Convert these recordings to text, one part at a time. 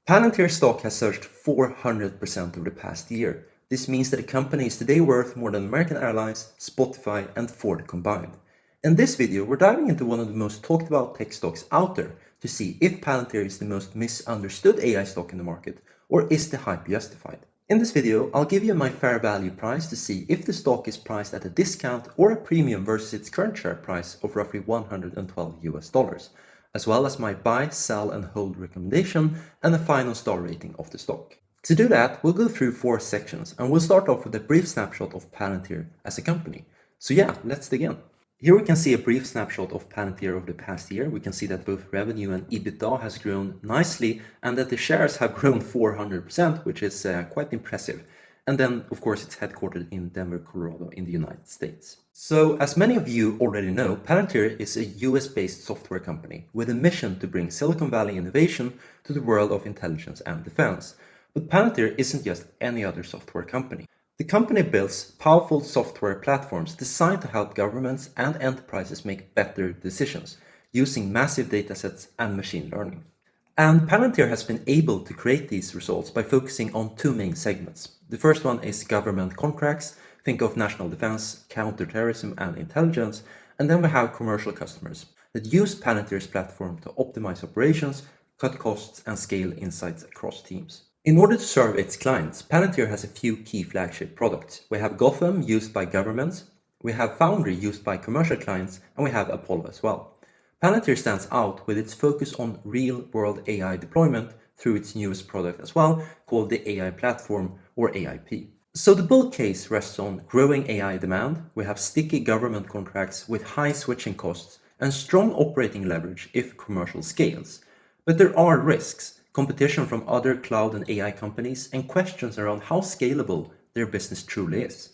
Palantir stock has surged 400% over the past year. This means that the company is today worth more than American Airlines, Spotify and Ford combined. In this video, we're diving into one of the most talked about tech stocks out there to see if Palantir is the most misunderstood AI stock in the market, or is the hype justified. In this video, I'll give you my fair value price to see if the stock is priced at a discount or a premium versus its current share price of roughly $112, as well as my buy, sell and hold recommendation and a final star rating of the stock. To do that, we'll go through 4 sections and we'll start off with a brief snapshot of Palantir as a company. So yeah, let's dig in. Here we can see a brief snapshot of Palantir over the past year. We can see that both revenue and EBITDA has grown nicely and that the shares have grown 400%, which is quite impressive. And then, of course, it's headquartered in Denver, Colorado in the United States. So, as many of you already know, Palantir is a US-based software company with a mission to bring Silicon Valley innovation to the world of intelligence and defense. But Palantir isn't just any other software company. The company builds powerful software platforms designed to help governments and enterprises make better decisions using massive datasets and machine learning. And Palantir has been able to create these results by focusing on 2 main segments. The first one is government contracts, think of national defense, counterterrorism and intelligence, and then we have commercial customers that use Palantir's platform to optimize operations, cut costs and scale insights across teams. In order to serve its clients, Palantir has a few key flagship products. We have Gotham used by governments, we have Foundry used by commercial clients, and we have Apollo as well. Palantir stands out with its focus on real-world AI deployment through its newest product as well, called the AI Platform or AIP. So the bull case rests on growing AI demand. We have sticky government contracts with high switching costs and strong operating leverage if commercial scales. But there are risks, competition from other cloud and AI companies, and questions around how scalable their business truly is.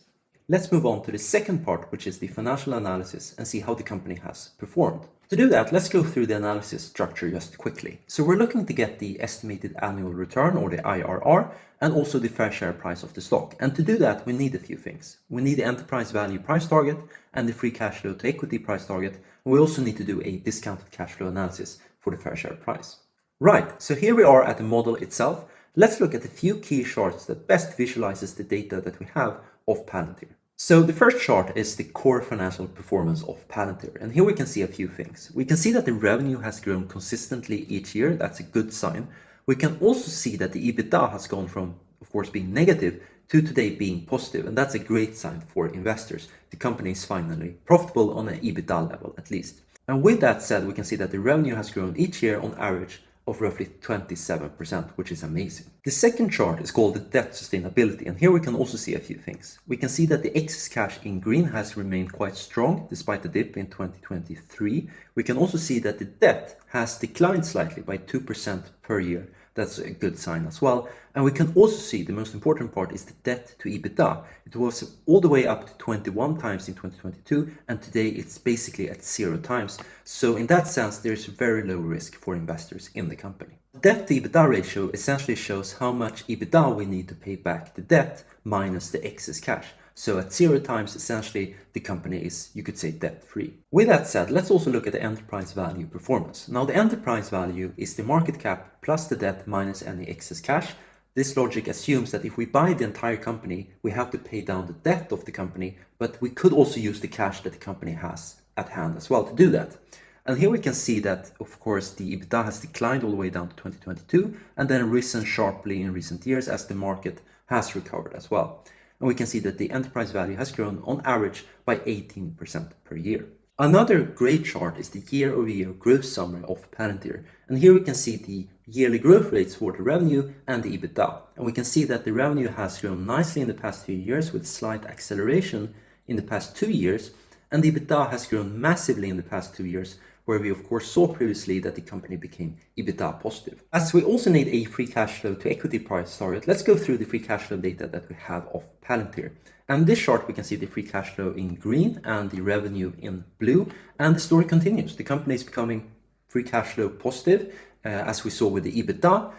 Let's move on to the second part, which is the financial analysis, and see how the company has performed. To do that, let's go through the analysis structure just quickly. So we're looking to get the estimated annual return, or the IRR, and also the fair share price of the stock. And to do that, we need a few things. We need the enterprise value price target and the free cash flow to equity price target. And we also need to do a discounted cash flow analysis for the fair share price. Right, so here we are at the model itself. Let's look at a few key charts that best visualizes the data that we have of Palantir. So the first chart is the core financial performance of Palantir, and here we can see a few things. We can see that the revenue has grown consistently each year. That's a good sign. We can also see that the EBITDA has gone from, of course, being negative to today being positive, and that's a great sign for investors. The company is finally profitable on an EBITDA level at least. And with that said, we can see that the revenue has grown each year on average of roughly 27%, which is amazing. The second chart is called the debt sustainability, and here we can also see a few things. We can see that the excess cash in green has remained quite strong despite the dip in 2023. We can also see that the debt has declined slightly by 2% per year. That's a good sign as well. And we can also see the most important part is the debt to EBITDA. It was all the way up to 21 times in 2022, and today it's basically at 0 times. So in that sense, there's very low risk for investors in the company. The debt to EBITDA ratio essentially shows how much EBITDA we need to pay back the debt minus the excess cash. So at 0 times, essentially, the company is, you could say, debt-free. With that said, let's also look at the enterprise value performance. Now, the enterprise value is the market cap plus the debt minus any excess cash. This logic assumes that if we buy the entire company, we have to pay down the debt of the company, but we could also use the cash that the company has at hand as well to do that. And here we can see that, of course, the EBITDA has declined all the way down to 2022 and then risen sharply in recent years as the market has recovered as well. And we can see that the enterprise value has grown on average by 18% per year. Another great chart is the year-over-year growth summary of Palantir. And here we can see the yearly growth rates for the revenue and the EBITDA. And we can see that the revenue has grown nicely in the past few years with slight acceleration in the past 2 years. And the EBITDA has grown massively in the past 2 years, where we of course saw previously that the company became EBITDA positive. As we also need a free cash flow to equity price target, let's go through the free cash flow data that we have of Palantir. And this chart we can see the free cash flow in green and the revenue in blue, and the story continues. The company is becoming free cash flow positive, as we saw with the EBITDA.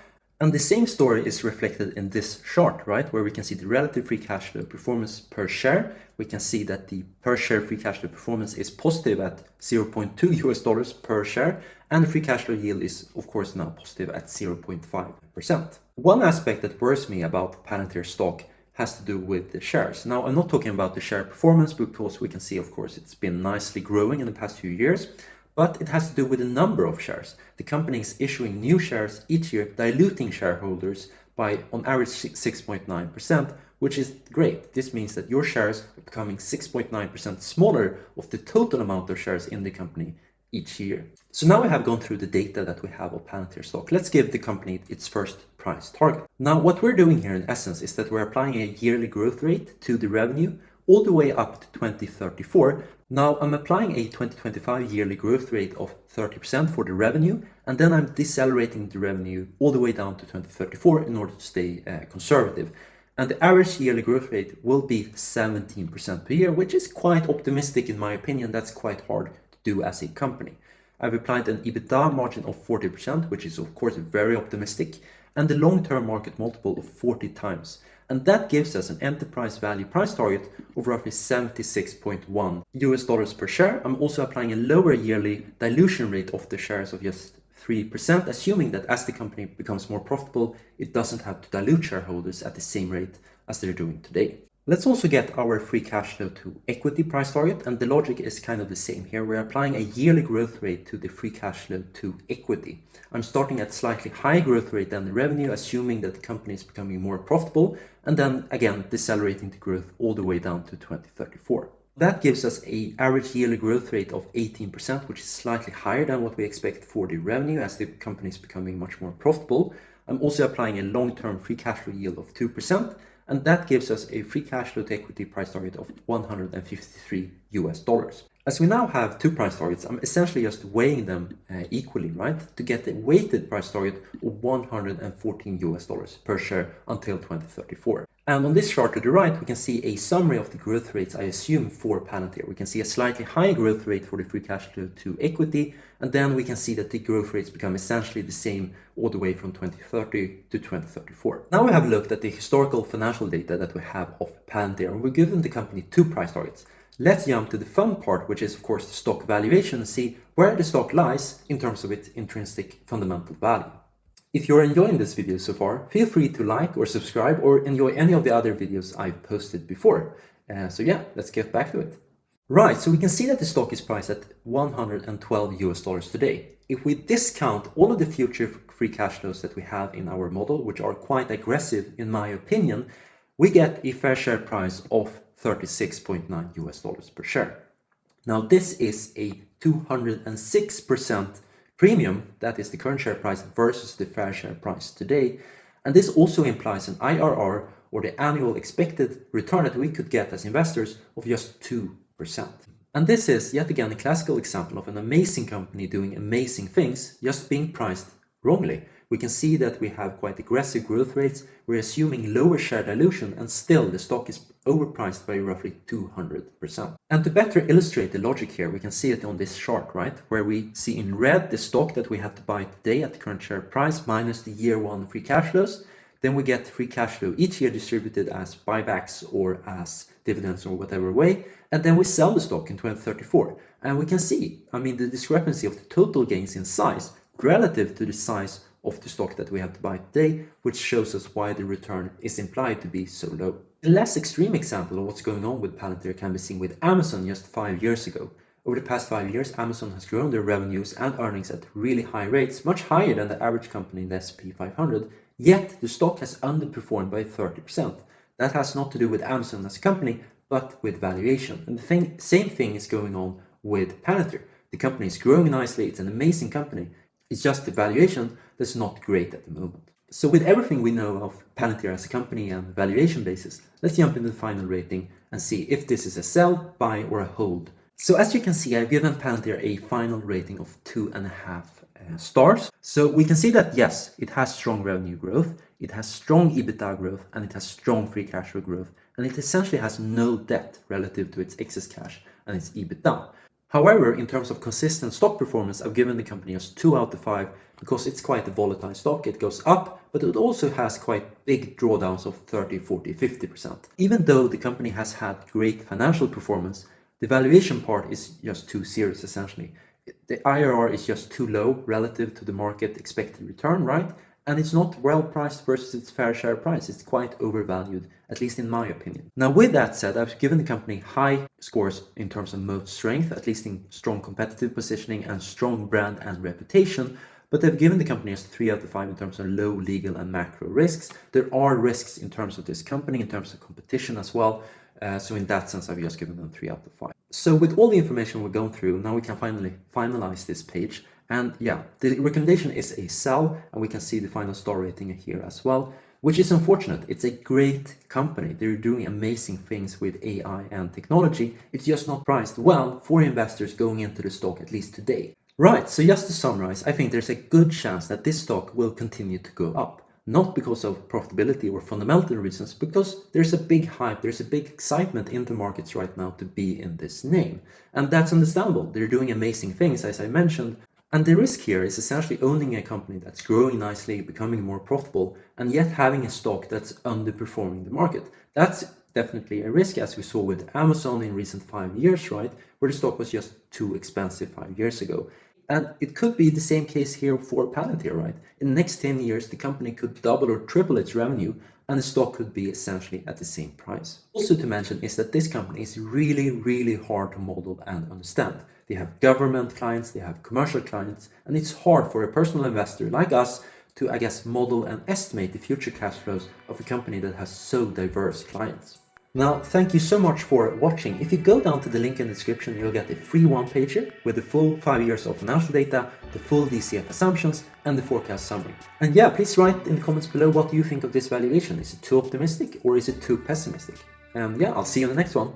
And the same story is reflected in this chart, right? Where we can see the relative free cash flow performance per share. We can see that the per share free cash flow performance is positive at $0.2 per share. And the free cash flow yield is, of course, now positive at 0.5%. One aspect that worries me about Palantir stock has to do with the shares. Now, I'm not talking about the share performance because we can see, of course, it's been nicely growing in the past few years, but it has to do with the number of shares. The company is issuing new shares each year, diluting shareholders by on average 6.9%, which is great. This means that your shares are becoming 6.9% smaller of the total amount of shares in the company each year. So now we have gone through the data that we have of Palantir stock. Let's give the company its first price target. Now, what we're doing here in essence is that we're applying a yearly growth rate to the revenue all the way up to 2034. Now I'm applying a 2025 yearly growth rate of 30% for the revenue, and then I'm decelerating the revenue all the way down to 2034 in order to stay conservative. And the average yearly growth rate will be 17% per year, which is quite optimistic in my opinion. That's quite hard to do as a company. I've applied an EBITDA margin of 40%, which is of course very optimistic, and the long-term market multiple of 40 times. And that gives us an enterprise value price target of roughly $76.1 per share. I'm also applying a lower yearly dilution rate of the shares of just 3%, assuming that as the company becomes more profitable, it doesn't have to dilute shareholders at the same rate as they're doing today. Let's also get our free cash flow to equity price target, and the logic is kind of the same here. We're applying a yearly growth rate to the free cash flow to equity. I'm starting at slightly higher growth rate than the revenue, assuming that the company is becoming more profitable, and then again decelerating the growth all the way down to 2034. That gives us an average yearly growth rate of 18%, which is slightly higher than what we expect for the revenue as the company is becoming much more profitable. I'm also applying a long-term free cash flow yield of 2%, and that gives us a free cash flow to equity price target of $153. As we now have two price targets, I'm essentially just weighing them equally, right? To get a weighted price target of $114 per share until 2034. And on this chart to the right, we can see a summary of the growth rates I assume for Palantir. We can see a slightly higher growth rate for the free cash flow to equity, and then we can see that the growth rates become essentially the same all the way from 2030 to 2034. Now we have looked at the historical financial data that we have of Palantir, and we're given the company two price targets. Let's jump to the fun part, which is of course the stock valuation, and see where the stock lies in terms of its intrinsic fundamental value. If you're enjoying this video so far, feel free to like or subscribe or enjoy any of the other videos I've posted before. So yeah, let's get back to it. Right, so we can see that the stock is priced at $112 today. If we discount all of the future free cash flows that we have in our model, which are quite aggressive in my opinion, we get a fair share price of $36.9 per share. Now this is a 206% premium, that is the current share price versus the fair share price today. And this also implies an IRR, or the annual expected return that we could get as investors, of just 2%. And this is yet again a classical example of an amazing company doing amazing things, just being priced wrongly. We can see that we have quite aggressive growth rates, we're assuming lower share dilution, and still the stock is overpriced by roughly 200%. And to better illustrate the logic here, we can see it on this chart, right? Where we see in red the stock that we have to buy today at the current share price minus the year one free cash flows. Then we get free cash flow each year distributed as buybacks or as dividends or whatever way. And then we sell the stock in 2034. And we can see, the discrepancy of the total gains in size relative to the size of the stock that we have to buy today, which shows us why the return is implied to be so low. A less extreme example of what's going on with Palantir can be seen with Amazon just 5 years ago. Over the past 5 years, Amazon has grown their revenues and earnings at really high rates, much higher than the average company in the S&P 500, yet the stock has underperformed by 30%. That has not to do with Amazon as a company, but with valuation. And the same thing is going on with Palantir. The company is growing nicely, it's an amazing company. It's just the valuation that's not great at the moment. So with everything we know of Palantir as a company and valuation basis, let's jump into the final rating and see if this is a sell, buy, or a hold. So as you can see, I've given Palantir a final rating of 2.5 stars. So we can see that yes, it has strong revenue growth, it has strong EBITDA growth, and it has strong free cash flow growth, and it essentially has no debt relative to its excess cash and its EBITDA. However, in terms of consistent stock performance, I've given the company as 2 out of 5 because it's quite a volatile stock. It goes up, but it also has quite big drawdowns of 30, 40, 50%. Even though the company has had great financial performance, the valuation part is just too serious essentially. The IRR is just too low relative to the market expected return, right? And it's not well priced versus its fair share price. It's quite overvalued, at least in my opinion. Now, with that said, I've given the company high scores in terms of moat strength, at least in strong competitive positioning and strong brand and reputation. But I've given the company as 3 out of 5 in terms of low legal and macro risks. There are risks in terms of this company, in terms of competition as well. So in that sense, I've just given them 3 out of 5. So with all the information we're going through, now we can finally finalize this page. And yeah, the recommendation is a sell, and we can see the final star rating here as well, which is unfortunate. It's a great company. They're doing amazing things with AI and technology. It's just not priced well for investors going into the stock, at least today. Right, so just to summarize, I think there's a good chance that this stock will continue to go up. Not because of profitability or fundamental reasons, because there's a big hype, there's a big excitement in the markets right now to be in this name. And that's understandable. They're doing amazing things, as I mentioned. And the risk here is essentially owning a company that's growing nicely, becoming more profitable, and yet having a stock that's underperforming the market. That's definitely a risk, as we saw with Amazon in recent 5 years, right? Where the stock was just too expensive 5 years ago. And it could be the same case here for Palantir, right? In the next 10 years, the company could double or triple its revenue, and the stock could be essentially at the same price. Also to mention is that this company is really, really hard to model and understand. They have government clients, they have commercial clients, and it's hard for a personal investor like us to, I guess, model and estimate the future cash flows of a company that has so diverse clients. Now, thank you so much for watching. If you go down to the link in the description, you'll get a free one-pager with the full 5 years of financial data, the full DCF assumptions, and the forecast summary. And yeah, please write in the comments below what you think of this valuation. Is it too optimistic or is it too pessimistic? And yeah, I'll see you in the next one.